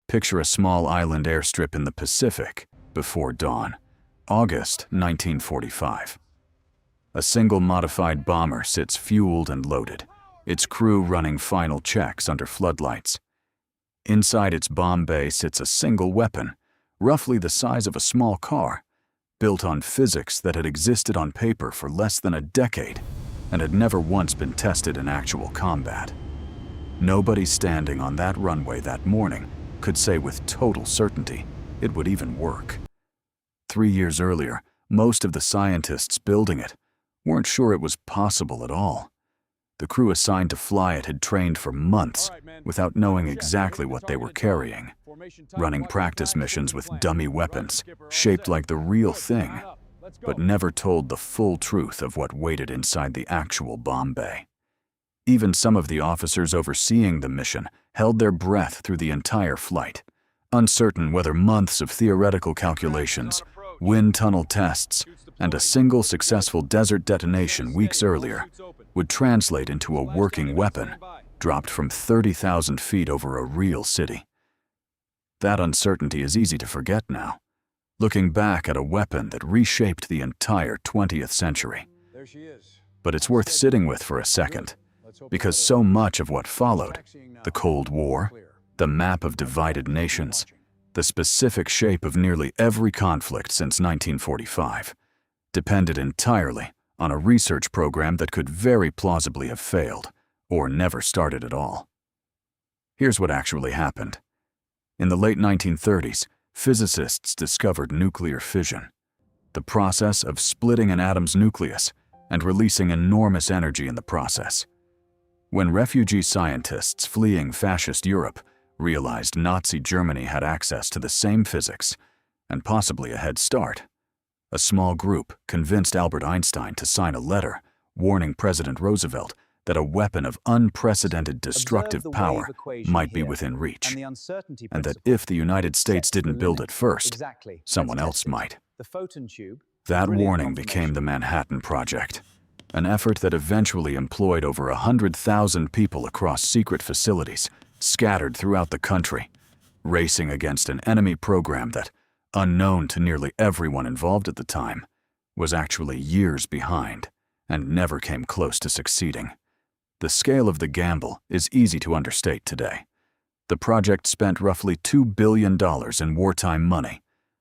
Picture a small island airstrip in the Pacific before dawn, August 1945. A single modified bomber sits fueled and loaded, its crew running final checks under floodlights. Inside its bomb bay sits a single weapon, roughly the size of a small car, built on physics that had existed on paper for less than a decade and had never once been tested in actual combat. Nobody standing on that runway that morning could say with total certainty it would even work. 3 years earlier, most of the scientists building it weren't sure it was possible at all. The crew assigned to fly it had trained for months without knowing exactly what they were carrying, running practice missions with dummy weapons shaped like the real thing, but never told the full truth of what waited inside the actual bomb bay. Even some of the officers overseeing the mission held their breath through the entire flight, uncertain whether months of theoretical calculations, wind tunnel tests, and a single successful desert detonation weeks earlier would translate into a working weapon dropped from 30,000 feet over a real city. That uncertainty is easy to forget now, looking back at a weapon that reshaped the entire 20th century. But it's worth sitting with for a second, because so much of what followed, the Cold War, the map of divided nations, the specific shape of nearly every conflict since 1945, depended entirely on a research program that could very plausibly have failed or never started at all. Here's what actually happened. In the late 1930s, physicists discovered nuclear fission, the process of splitting an atom's nucleus and releasing enormous energy in the process. When refugee scientists fleeing fascist Europe realized Nazi Germany had access to the same physics, and possibly a head start, a small group convinced Albert Einstein to sign a letter warning President Roosevelt that a weapon of unprecedented destructive power might be within reach, and that if the United States didn't build it first, someone else might. That warning became the Manhattan Project, an effort that eventually employed over 100,000 people across secret facilities scattered throughout the country, racing against an enemy program that, unknown to nearly everyone involved at the time, was actually years behind and never came close to succeeding. The scale of the gamble is easy to understate today. The project spent roughly $2 billion in wartime money,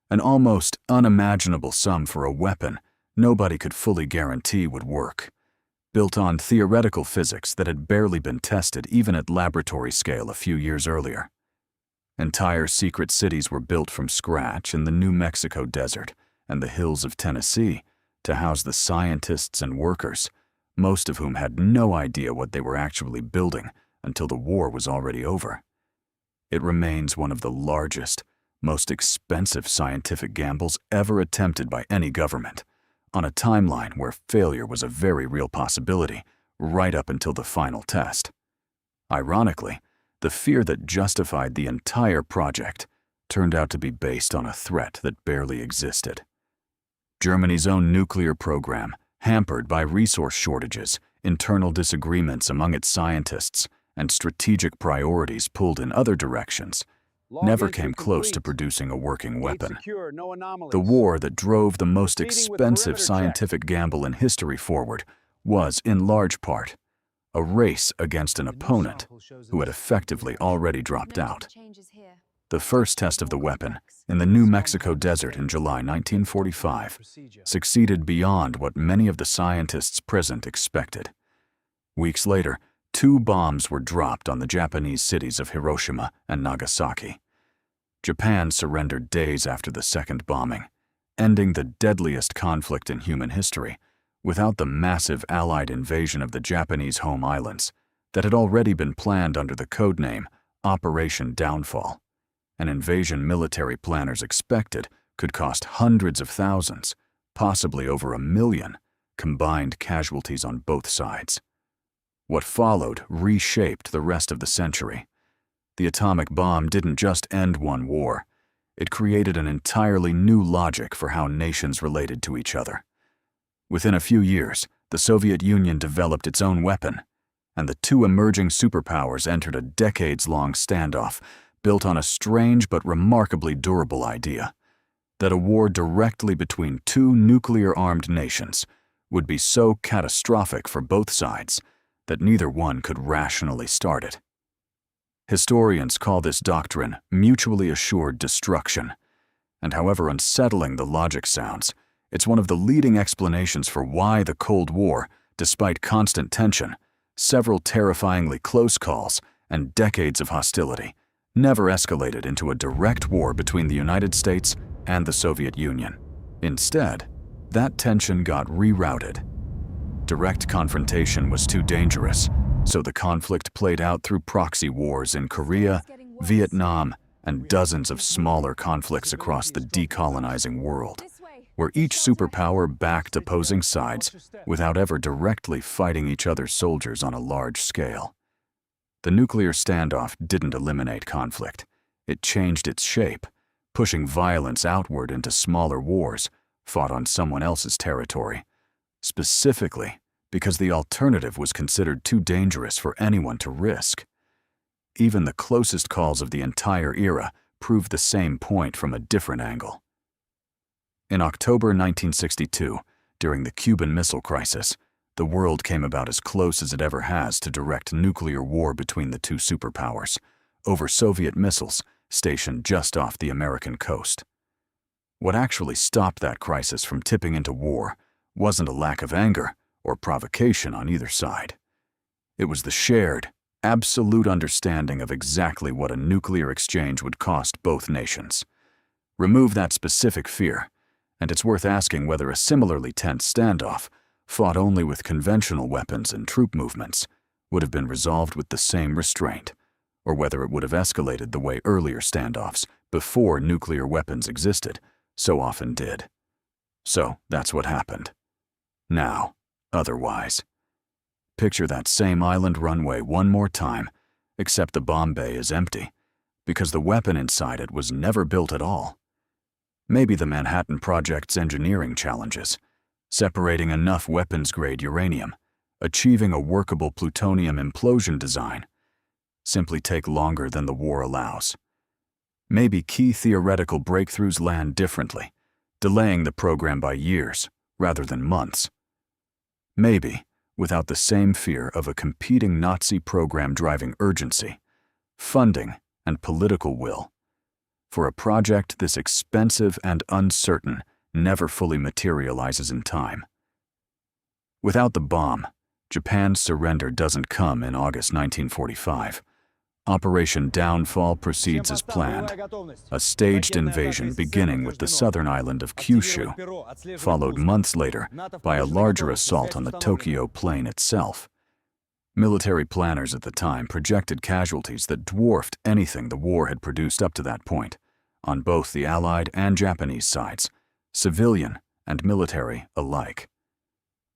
an almost unimaginable sum for a weapon nobody could fully guarantee would work, built on theoretical physics that had barely been tested even at laboratory scale a few years earlier. Entire secret cities were built from scratch in the New Mexico desert and the hills of Tennessee to house the scientists and workers, most of whom had no idea what they were actually building until the war was already over. It remains one of the largest, most expensive scientific gambles ever attempted by any government, on a timeline where failure was a very real possibility right up until the final test. Ironically, the fear that justified the entire project turned out to be based on a threat that barely existed. Germany's own nuclear program, hampered by resource shortages, internal disagreements among its scientists, and strategic priorities pulled in other directions, never came close to producing a working weapon. The war that drove the most expensive scientific gamble in history forward was, in large part, a race against an opponent who had effectively already dropped out. The first test of the weapon, in the New Mexico desert in July 1945, succeeded beyond what many of the scientists present expected. Weeks later, 2 bombs were dropped on the Japanese cities of Hiroshima and Nagasaki. Japan surrendered days after the second bombing, ending the deadliest conflict in human history, without the massive Allied invasion of the Japanese home islands that had already been planned under the codename Operation Downfall, an invasion military planners expected could cost hundreds of thousands, possibly over 1 million, combined casualties on both sides. What followed reshaped the rest of the century. The atomic bomb didn't just end one war, it created an entirely new logic for how nations related to each other. Within a few years, the Soviet Union developed its own weapon, and the 2 emerging superpowers entered a decades-long standoff built on a strange but remarkably durable idea that a war directly between two nuclear-armed nations would be so catastrophic for both sides that neither one could rationally start it. Historians call this doctrine mutually assured destruction, and however unsettling the logic sounds, it's one of the leading explanations for why the Cold War, despite constant tension, several terrifyingly close calls, and decades of hostility, never escalated into a direct war between the United States and the Soviet Union. Instead, that tension got rerouted. Direct confrontation was too dangerous, so the conflict played out through proxy wars in Korea, Vietnam, and dozens of smaller conflicts across the decolonizing world, where each superpower backed opposing sides without ever directly fighting each other's soldiers on a large scale. The nuclear standoff didn't eliminate conflict. It changed its shape, pushing violence outward into smaller wars fought on someone else's territory, specifically because the alternative was considered too dangerous for anyone to risk. Even the closest calls of the entire era proved the same point from a different angle. In October 1962, during the Cuban Missile Crisis, the world came about as close as it ever has to direct nuclear war between the two superpowers, over Soviet missiles stationed just off the American coast. What actually stopped that crisis from tipping into war wasn't a lack of anger or provocation on either side. It was the shared, absolute understanding of exactly what a nuclear exchange would cost both nations. Remove that specific fear, and it's worth asking whether a similarly tense standoff, fought only with conventional weapons and troop movements, would have been resolved with the same restraint, or whether it would have escalated the way earlier standoffs, before nuclear weapons existed, so often did. So that's what happened. Now, otherwise. Picture that same island runway one more time, except the bomb bay is empty, because the weapon inside it was never built at all. Maybe the Manhattan Project's engineering challenges, separating enough weapons-grade uranium, achieving a workable plutonium implosion design, simply take longer than the war allows. Maybe key theoretical breakthroughs land differently, delaying the program by years rather than months. Maybe, without the same fear of a competing Nazi program driving urgency, funding, and political will. For a project this expensive and uncertain never fully materializes in time. Without the bomb, Japan's surrender doesn't come in August 1945. Operation Downfall proceeds as planned, a staged invasion beginning with the southern island of Kyushu, followed months later by a larger assault on the Tokyo plain itself. Military planners at the time projected casualties that dwarfed anything the war had produced up to that point, on both the Allied and Japanese sides, civilian and military alike.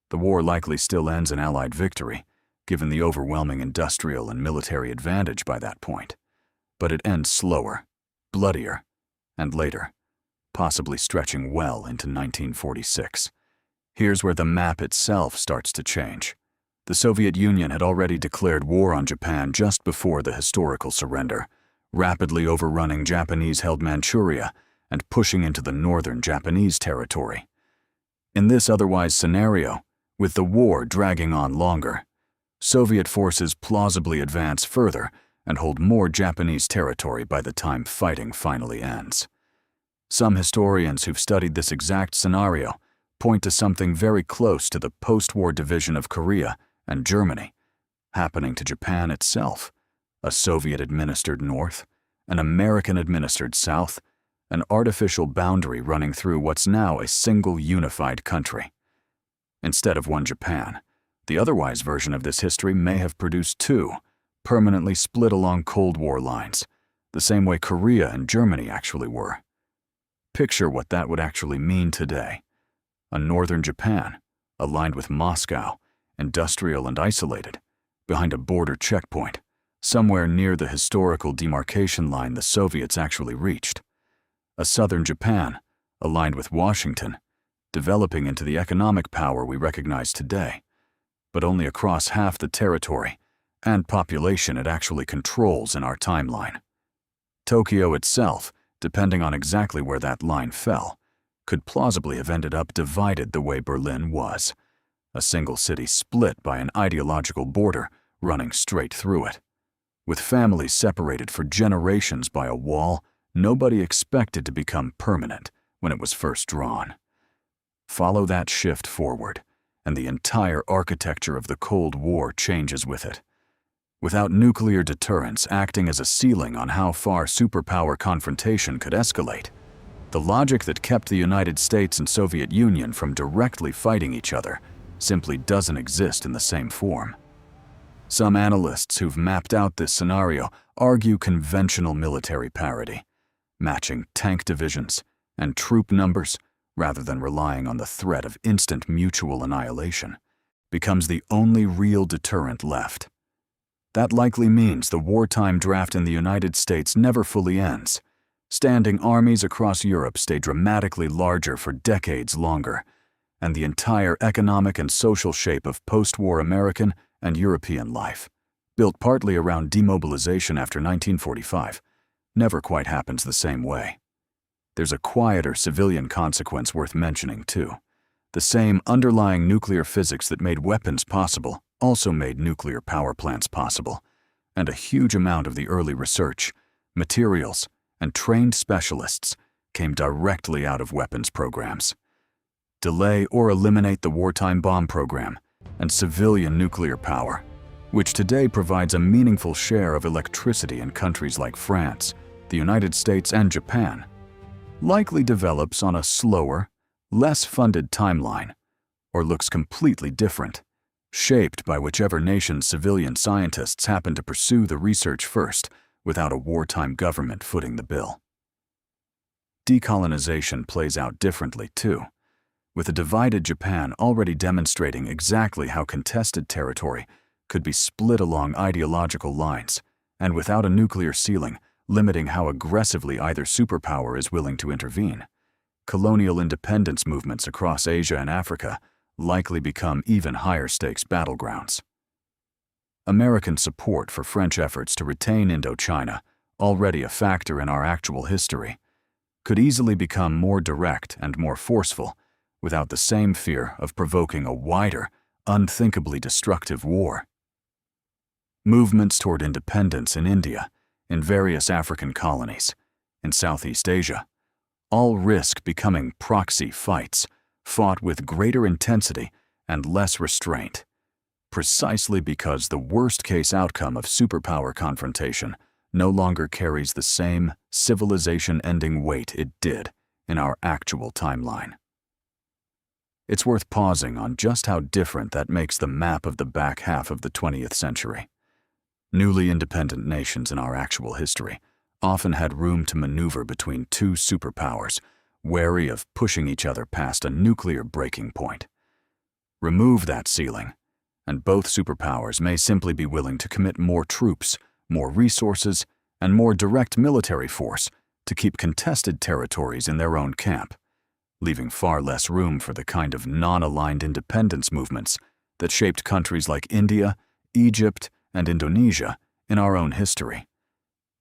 The war likely still ends in Allied victory, given the overwhelming industrial and military advantage by that point. But it ends slower, bloodier, and later, possibly stretching well into 1946. Here's where the map itself starts to change. The Soviet Union had already declared war on Japan just before the historical surrender, rapidly overrunning Japanese-held Manchuria and pushing into the northern Japanese territory. In this otherwise scenario, with the war dragging on longer, Soviet forces plausibly advance further and hold more Japanese territory by the time fighting finally ends. Some historians who've studied this exact scenario point to something very close to the post-war division of Korea and Germany, happening to Japan itself, a Soviet-administered North, an American-administered South, an artificial boundary running through what's now a single unified country. Instead of one Japan, the otherwise version of this history may have produced two, permanently split along Cold War lines, the same way Korea and Germany actually were. Picture what that would actually mean today. A northern Japan, aligned with Moscow, industrial and isolated, behind a border checkpoint, somewhere near the historical demarcation line the Soviets actually reached. A southern Japan, aligned with Washington, developing into the economic power we recognize today, but only across half the territory and population it actually controls in our timeline. Tokyo itself, depending on exactly where that line fell, could plausibly have ended up divided the way Berlin was, a single city split by an ideological border running straight through it. With families separated for generations by a wall nobody expected to become permanent when it was first drawn. Follow that shift forward, and the entire architecture of the Cold War changes with it. Without nuclear deterrence acting as a ceiling on how far superpower confrontation could escalate, the logic that kept the United States and Soviet Union from directly fighting each other simply doesn't exist in the same form. Some analysts who've mapped out this scenario argue conventional military parity, matching tank divisions and troop numbers rather than relying on the threat of instant mutual annihilation, becomes the only real deterrent left. That likely means the wartime draft in the United States never fully ends. Standing armies across Europe stay dramatically larger for decades longer, and the entire economic and social shape of post-war American and European life, built partly around demobilization after 1945, never quite happens the same way. There's a quieter civilian consequence worth mentioning, too. The same underlying nuclear physics that made weapons possible also made nuclear power plants possible, and a huge amount of the early research, materials, and trained specialists came directly out of weapons programs. Delay or eliminate the wartime bomb program and civilian nuclear power, which today provides a meaningful share of electricity in countries like France, the United States, and Japan, likely develops on a slower, less funded timeline, or looks completely different, shaped by whichever nation's civilian scientists happen to pursue the research first without a wartime government footing the bill. Decolonization plays out differently, too, with a divided Japan already demonstrating exactly how contested territory could be split along ideological lines, and without a nuclear ceiling limiting how aggressively either superpower is willing to intervene. Colonial independence movements across Asia and Africa likely become even higher stakes battlegrounds. American support for French efforts to retain Indochina, already a factor in our actual history, could easily become more direct and more forceful without the same fear of provoking a wider, unthinkably destructive war. Movements toward independence in India, in various African colonies, in Southeast Asia, all risk becoming proxy fights, fought with greater intensity and less restraint, precisely because the worst-case outcome of superpower confrontation no longer carries the same civilization-ending weight it did in our actual timeline. It's worth pausing on just how different that makes the map of the back half of the 20th century. Newly independent nations in our actual history often had room to maneuver between two superpowers, wary of pushing each other past a nuclear breaking point. Remove that ceiling, and both superpowers may simply be willing to commit more troops, more resources, and more direct military force to keep contested territories in their own camp, leaving far less room for the kind of non-aligned independence movements that shaped countries like India, Egypt, and Indonesia in our own history.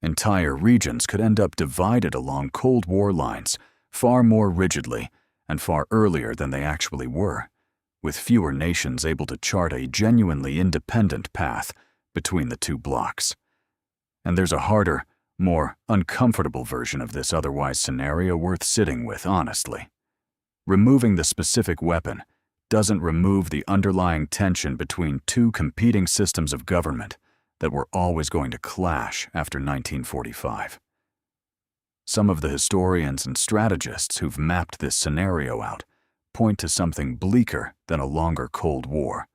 Entire regions could end up divided along Cold War lines far more rigidly and far earlier than they actually were, with fewer nations able to chart a genuinely independent path between the two blocks. And there's a harder, more uncomfortable version of this otherwise scenario worth sitting with honestly. Removing the specific weapon doesn't remove the underlying tension between two competing systems of government that were always going to clash after 1945. Some of the historians and strategists who've mapped this scenario out point to something bleaker than a longer Cold War,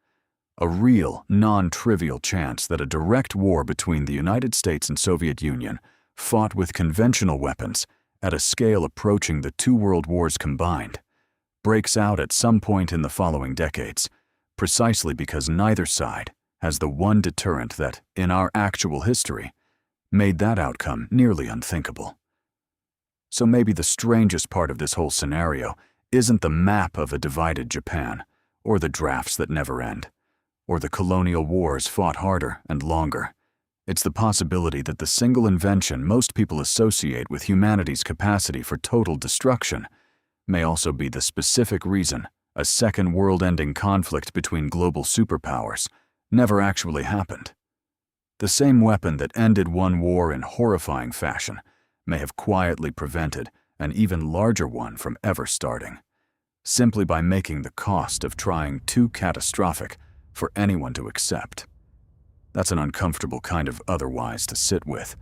a real, non-trivial chance that a direct war between the United States and Soviet Union, fought with conventional weapons at a scale approaching the two world wars combined, breaks out at some point in the following decades, precisely because neither side has the one deterrent that, in our actual history, made that outcome nearly unthinkable. So maybe the strangest part of this whole scenario isn't the map of a divided Japan, or the drafts that never end, or the colonial wars fought harder and longer. It's the possibility that the single invention most people associate with humanity's capacity for total destruction may also be the specific reason a second world-ending conflict between global superpowers never actually happened. The same weapon that ended one war in horrifying fashion may have quietly prevented an even larger one from ever starting, simply by making the cost of trying too catastrophic for anyone to accept. That's an uncomfortable kind of otherwise to sit with,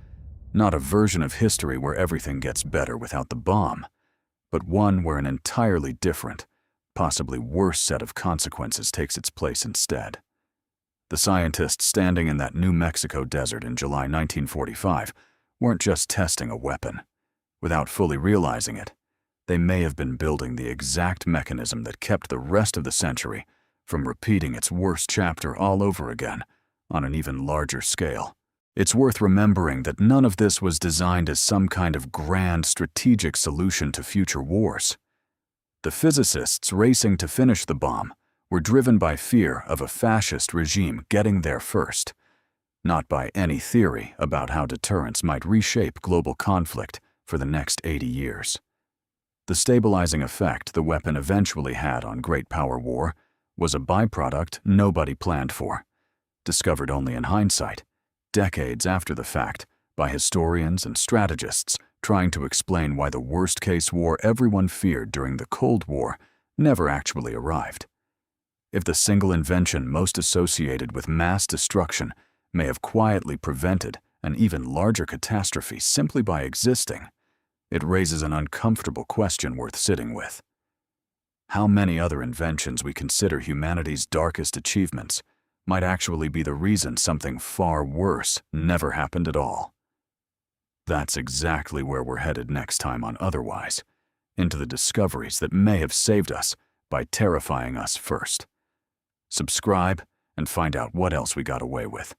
not a version of history where everything gets better without the bomb, but one where an entirely different, possibly worse set of consequences takes its place instead. The scientists standing in that New Mexico desert in July 1945 weren't just testing a weapon. Without fully realizing it, they may have been building the exact mechanism that kept the rest of the century from repeating its worst chapter all over again on an even larger scale. It's worth remembering that none of this was designed as some kind of grand strategic solution to future wars. The physicists racing to finish the bomb were driven by fear of a fascist regime getting there first, not by any theory about how deterrence might reshape global conflict for the next 80 years. The stabilizing effect the weapon eventually had on great power war was a byproduct nobody planned for, discovered only in hindsight, decades after the fact, by historians and strategists trying to explain why the worst-case war everyone feared during the Cold War never actually arrived. If the single invention most associated with mass destruction may have quietly prevented an even larger catastrophe simply by existing, it raises an uncomfortable question worth sitting with. How many other inventions we consider humanity's darkest achievements might actually be the reason something far worse never happened at all? That's exactly where we're headed next time on Otherwise, into the discoveries that may have saved us by terrifying us first. Subscribe and find out what else we got away with.